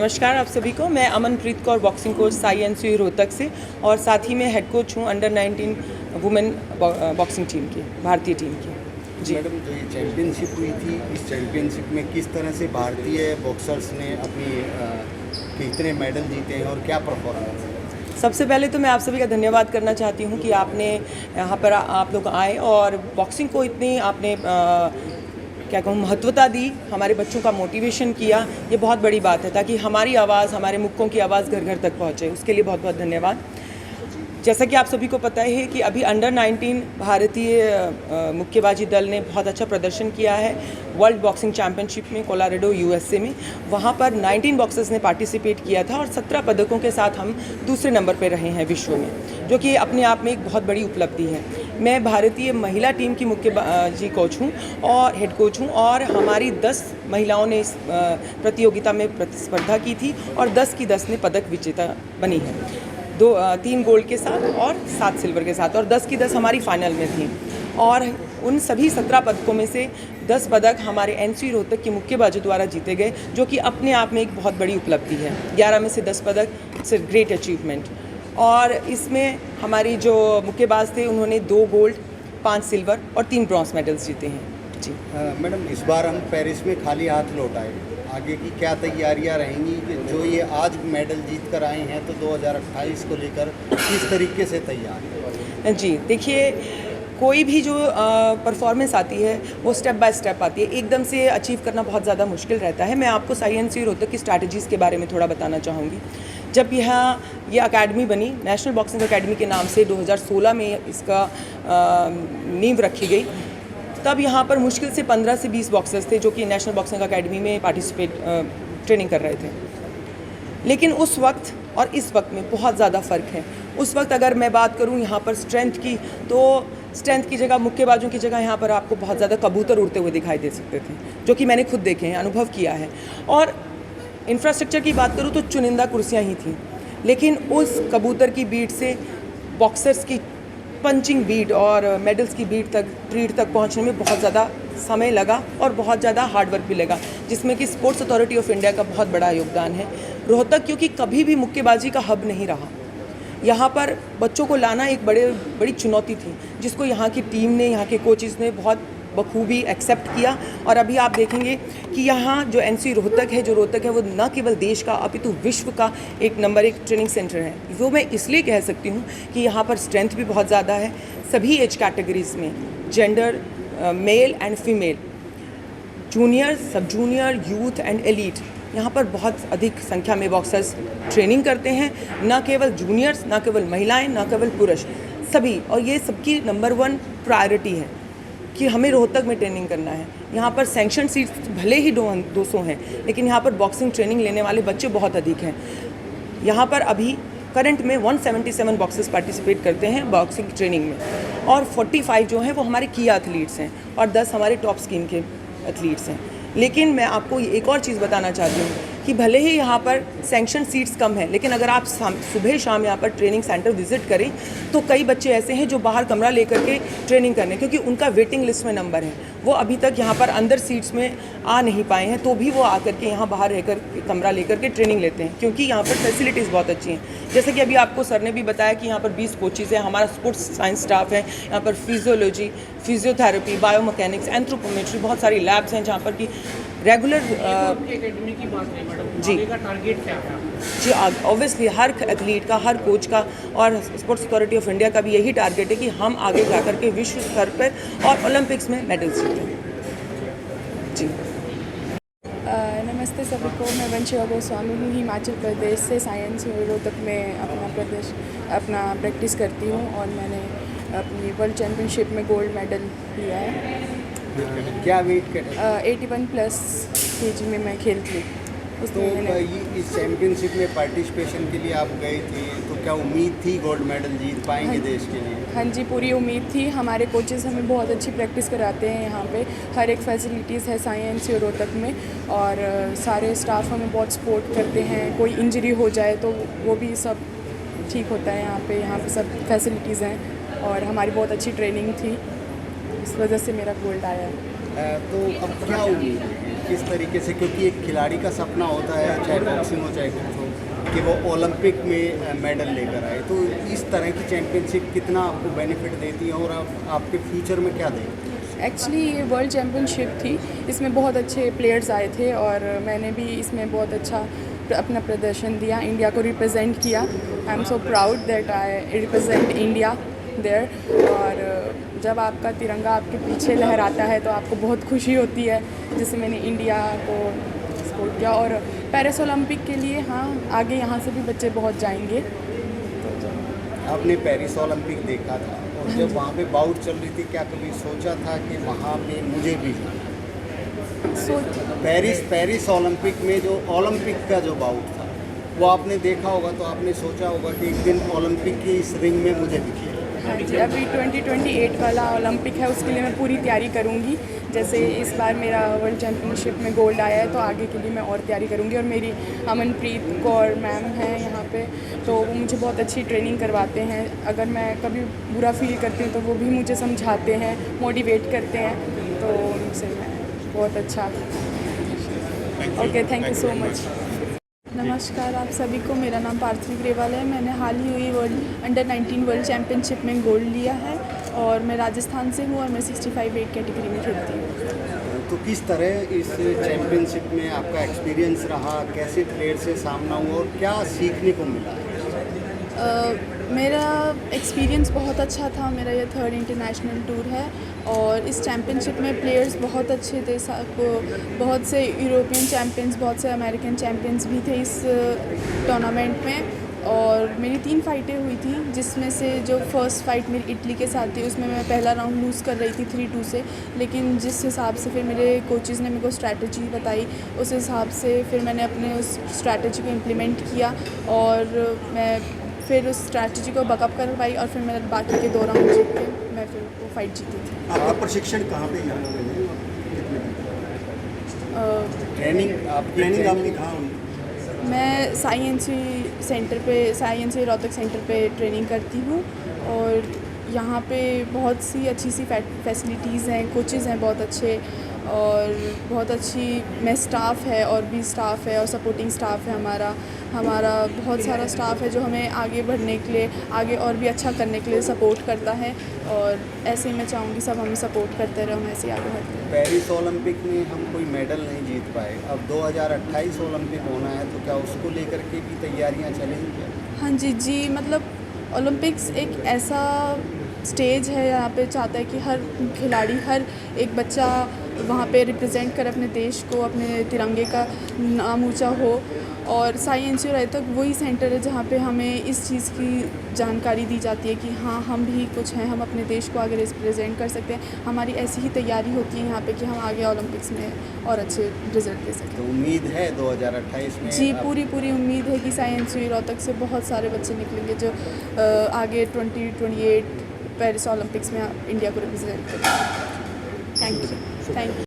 नमस्कार आप सभी को। मैं Amanpreet Kaur, boxing coach Sai NCU Rohtak से, और साथ ही में हेड कोच हूँ अंडर 19 वुमेन बॉक्सिंग टीम की, भारतीय टीम की। जी मैडम, जो ये चैम्पियनशिप हुई थी, इस चैम्पियनशिप में किस तरह से भारतीय बॉक्सर्स ने अपनी कितने मेडल जीते हैं और क्या परफॉर्मेंस है? सबसे पहले तो मैं आप सभी का धन्यवाद करना चाहती हूँ कि आपने यहाँ पर आप लोग आए और बॉक्सिंग को इतनी आपने क्या कहूँ महत्वता दी, हमारे बच्चों का मोटिवेशन किया। ये बहुत बड़ी बात है, ताकि हमारी आवाज़, हमारे मुक्कों की आवाज़ घर घर तक पहुँचे। उसके लिए बहुत बहुत धन्यवाद। जैसा कि आप सभी को पता है कि अभी अंडर 19 भारतीय मुक्केबाजी दल ने बहुत अच्छा प्रदर्शन किया है वर्ल्ड बॉक्सिंग चैम्पियनशिप में, कोलोराडो यूएसए में। वहाँ पर 19 बॉक्सर्स ने पार्टिसिपेट किया था और 17 पदकों के साथ हम दूसरे नंबर पर रहे हैं विश्व में, जो कि अपने आप में एक बहुत बड़ी उपलब्धि है। मैं भारतीय महिला टीम की मुक्केबाजी कोच हूँ और हेड कोच हूँ, और हमारी 10 महिलाओं ने इस प्रतियोगिता में प्रतिस्पर्धा की थी और 10 की 10 ने पदक विजेता बनी है। 3 गोल्ड के साथ और 7 सिल्वर के साथ, और 10 की 10 हमारी फाइनल में थी। और उन सभी 17 पदकों में से 10 पदक हमारे एनसीयू रोहतक की मुक्केबाजों द्वारा जीते गए, जो कि अपने आप में एक बहुत बड़ी उपलब्धि है। 11 में से 10 पदक, इट्स अ ग्रेट अचीवमेंट। और इसमें हमारी जो मुक्केबाज थे, उन्होंने 2 गोल्ड, 5 सिल्वर और 3 ब्रॉन्ज मेडल्स जीते हैं। जी मैडम, इस बार हम पेरिस में खाली हाथ लौट आए। आगे की क्या तैयारियां रहेंगी कि जो ये आज मेडल जीत कर आए हैं, तो 2028 को लेकर किस तरीके से तैयार हैं? जी देखिए, कोई भी जो परफॉर्मेंस आती है वो स्टेप बाय स्टेप आती है, एकदम से अचीव करना बहुत ज़्यादा मुश्किल रहता है। मैं आपको साई एनसीयू रोहतक की स्ट्रैटेजीज़ के बारे में थोड़ा बताना चाहूँगी। जब यहाँ ये अकेडमी बनी, नेशनल बॉक्सिंग अकेडमी के नाम से 2016 में इसका नींव रखी गई, तब यहाँ पर मुश्किल से 15 से 20 बॉक्सर्स थे जो कि नेशनल बॉक्सिंग अकेडमी में ट्रेनिंग कर रहे थे। लेकिन उस वक्त और इस वक्त में बहुत ज़्यादा फ़र्क है। उस वक्त अगर मैं बात करूँ यहाँ पर स्ट्रेंथ की, तो स्ट्रेंथ की जगह, मुक्केबाजों की जगह यहाँ पर आपको बहुत ज़्यादा कबूतर उड़ते हुए दिखाई दे सकते थे, जो कि मैंने खुद देखे हैं, अनुभव किया है। और इंफ्रास्ट्रक्चर की बात करूँ तो चुनिंदा कुर्सियाँ ही थीं, लेकिन उस कबूतर की बीट से बॉक्सर्स की पंचिंग बीट और मेडल्स की बीट तक, ट्रीट तक पहुंचने में बहुत ज़्यादा समय लगा और बहुत ज़्यादा हार्डवर्क भी लगा, जिसमें कि स्पोर्ट्स अथॉरिटी ऑफ इंडिया का बहुत बड़ा योगदान है। रोहतक क्योंकि कभी भी मुक्केबाजी का हब नहीं रहा, यहाँ पर बच्चों को लाना एक बड़ी चुनौती थी, जिसको यहाँ की टीम ने, यहाँ के कोचेज़ ने बहुत बखूबी एक्सेप्ट किया। और अभी आप देखेंगे कि यहाँ जो एनसीयू रोहतक है, वो न केवल देश का अपितु विश्व का एक नंबर 1 ट्रेनिंग सेंटर है। वो मैं इसलिए कह सकती हूँ कि यहाँ पर स्ट्रेंथ भी बहुत ज़्यादा है। सभी एज कैटेगरीज़ में, gender, male and female, junior, सब जूनियर, यूथ एंड एलीट, यहाँ पर बहुत अधिक संख्या में बॉक्सर्स ट्रेनिंग करते हैं। न केवल जूनियर्स, न केवल महिलाएं, न केवल पुरुष, सभी। और ये सबकी नंबर 1 प्रायोरिटी है कि हमें रोहतक में ट्रेनिंग करना है। यहाँ पर सैंक्शन सीट्स भले ही 200 हैं, लेकिन यहाँ पर बॉक्सिंग ट्रेनिंग लेने वाले बच्चे बहुत अधिक हैं। यहाँ पर अभी करंट में 177 बॉक्सर्स पार्टिसिपेट करते हैं बॉक्सिंग ट्रेनिंग में, और 45 जो हैं वो हमारे की एथलीट्स हैं और 10 हमारे टॉप स्कीम के एथलीट्स हैं। लेकिन मैं आपको एक और चीज़ बताना चाहती हूँ कि भले ही यहाँ पर सैंक्शन सीट्स कम हैं, लेकिन अगर आप सुबह शाम यहाँ पर ट्रेनिंग सेंटर विजिट करें तो कई बच्चे ऐसे हैं जो बाहर कमरा लेकर के ट्रेनिंग करने, क्योंकि उनका वेटिंग लिस्ट में नंबर है, वो अभी तक यहाँ पर अंदर सीट्स में आ नहीं पाए हैं, तो भी वो आकर के यहाँ बाहर रहकर कमरा लेकर के ट्रेनिंग लेते हैं, क्योंकि यहाँ पर फैसिलिटीज़ बहुत अच्छी हैं। जैसे कि अभी आपको सर ने भी बताया कि यहाँ पर 20 कोचेज़ हैं, हमारा स्पोर्ट्स साइंस स्टाफ है, यहाँ पर फिजियोलॉजी, फिजियोथेरेपी, बायोमैकेनिक्स, एंथ्रोपोमेट्री, बहुत सारी लैब्स हैं जहाँ पर कि रेगुलर एकेडमी की बात है मैडम, जी, आगे का टारगेट क्या है? जी ऑब्वियसली हर एथलीट का, हर कोच का और स्पोर्ट्स अथॉरिटी ऑफ इंडिया का भी यही टारगेट है कि हम आगे जाकर के विश्व स्तर पर और ओलंपिक्स में मेडल्स जीतें। जी नमस्ते सभी को, मैं वंशिका गोस्वामी हूँ, हिमाचल प्रदेश से साई एनसीयू रोहतक में अपना प्रैक्टिस करती हूँ, और मैंने अपनी वर्ल्ड चैम्पियनशिप में गोल्ड मेडल लिया है। क्या वेट कर 81+ केजी में मैं खेलती हूँ। तो इस चैम्पियनशिप में पार्टिसिपेशन के लिए आप गए थे, तो क्या उम्मीद थी गोल्ड मेडल जीत पाएंगे देश के लिए? हाँ जी, पूरी उम्मीद थी। हमारे कोचेस हमें बहुत अच्छी प्रैक्टिस कराते हैं यहाँ पे, हर एक फैसिलिटीज़ है साई एनसीयू रोहतक में, और सारे स्टाफ हमें बहुत सपोर्ट करते हैं। कोई इंजरी हो जाए तो वो भी सब ठीक होता है यहाँ पे सब फैसिलिटीज़ हैं, और हमारी बहुत अच्छी ट्रेनिंग थी, इस वजह से मेरा गोल्ड आया है। तो अब क्या उम्मीद है? किस तरीके से, क्योंकि एक खिलाड़ी का सपना होता है, चाहे बॉक्सिंग हो चाहे कुछ हो, कि वो ओलंपिक में मेडल लेकर आए, तो इस तरह की चैम्पियनशिप कितना आपको बेनिफिट देती है और आपके फ्यूचर में क्या देगी? एक्चुअली ये वर्ल्ड चैम्पियनशिप थी, इसमें बहुत अच्छे प्लेयर्स आए थे और मैंने भी इसमें बहुत अच्छा अपना प्रदर्शन दिया, इंडिया को रिप्रेजेंट किया। I am so proud that I represent India there. और जब आपका तिरंगा आपके पीछे लहराता है तो आपको बहुत खुशी होती है, जिससे मैंने इंडिया को सपोर्ट किया। और पेरिस ओलंपिक के लिए हाँ, आगे यहाँ से भी बच्चे बहुत जाएंगे। आपने पेरिस ओलंपिक देखा था और जब वहाँ पे बाउट चल रही थी, क्या कभी सोचा था कि वहाँ पे मुझे भी पेरिस ओलंपिक में जो ओलंपिक का जो बाउट था वो आपने देखा होगा, तो आपने सोचा होगा कि एक दिन ओलंपिक की इस रिंग में मुझे भी खेलना है? हाँ जी, अभी 2028 वाला ओलंपिक है, उसके लिए मैं पूरी तैयारी करूँगी। जैसे इस बार मेरा वर्ल्ड चैम्पियनशिप में गोल्ड आया है, तो आगे के लिए मैं और तैयारी करूँगी। और मेरी अमनप्रीत कौर मैम हैं यहाँ पे, तो वो मुझे बहुत अच्छी ट्रेनिंग करवाते हैं। अगर मैं कभी बुरा फील करती हूँ तो वो भी मुझे समझाते हैं, मोटिवेट करते हैं, तो उनसे मैं बहुत अच्छा। Okay, thank you so much. नमस्कार आप सभी को, मेरा नाम पार्थिव ग्रेवाल है। मैंने हाल ही हुई अंडर-19 वर्ल्ड चैम्पियनशिप में गोल्ड लिया है और मैं राजस्थान से हूँ और मैं 65 वेट कैटेगरी में खेलती हूँ। तो किस तरह इस चैम्पियनशिप में आपका एक्सपीरियंस रहा, कैसे प्लेयर से सामना हुआ और क्या सीखने को मिला? मेरा एक्सपीरियंस बहुत अच्छा था। मेरा ये 3rd इंटरनेशनल टूर है और इस चैम्पियनशिप में प्लेयर्स बहुत अच्छे थे। बहुत से यूरोपियन चैम्पियंस, बहुत से अमेरिकन चैम्पियंस भी थे इस टूर्नामेंट में। और मेरी 3 फाइटें हुई थी, जिसमें से जो फर्स्ट फाइट मेरी इटली के साथ थी, उसमें मैं पहला राउंड लूज़ कर रही थी 3-2 से। लेकिन जिस हिसाब से फिर मेरे कोचेज़ ने मेरे को स्ट्रैटेजी बताई, उस हिसाब से फिर मैंने अपने उस स्ट्रैटेजी को इम्प्लीमेंट किया और मैं फिर उस स्ट्रैटेजी को बकअप कर पाई और फिर मैंने बाकी के 2 राउंड जीत के मैं फिर वो फाइट जीती थी। आपका प्रशिक्षण कहाँ पे हुआ? ट्रेनिंग आपकी कहाँ हुई? मैं साई रोहतक सेंटर पे ट्रेनिंग करती हूँ और यहाँ पे बहुत सी अच्छी सी फैसिलिटीज़ हैं, कोचेज़ हैं बहुत अच्छे और बहुत अच्छी में स्टाफ है और भी स्टाफ है और सपोर्टिंग स्टाफ है। हमारा बहुत सारा स्टाफ है जो हमें आगे बढ़ने के लिए, आगे और भी अच्छा करने के लिए सपोर्ट करता है और ऐसे ही मैं चाहूँगी सब हमें सपोर्ट करते रहे, हम ऐसे आगे बढ़ते रहें। पेरिस ओलंपिक में हम कोई मेडल नहीं जीत पाए, अब 2028 ओलंपिक होना है, तो क्या उसको लेकर के भी तैयारियां चलेंगी क्या? हाँ जी, मतलब ओलंपिक्स एक ऐसा स्टेज है, यहाँ पे चाहता है कि हर खिलाड़ी, हर एक बच्चा वहाँ पे रिप्रेजेंट कर अपने देश को, अपने तिरंगे का नाम ऊंचा हो। और साई एनसीओ रोहतक वही सेंटर है जहाँ पे हमें इस चीज़ की जानकारी दी जाती है कि हाँ, हम भी कुछ हैं, हम अपने देश को आगे रिप्रेजेंट कर सकते हैं। हमारी ऐसी ही तैयारी होती है यहाँ पे कि हम आगे ओलंपिक्स में और अच्छे रिजल्ट दे सकें। तो उम्मीद है 2028 में? जी, पूरी उम्मीद है कि साई एनसीओ रोहतक से बहुत सारे बच्चे निकलेंगे जो आगे 2028 पेरिस ओलंपिक्स में इंडिया को रिप्रेजेंट करेंगे। Thank you.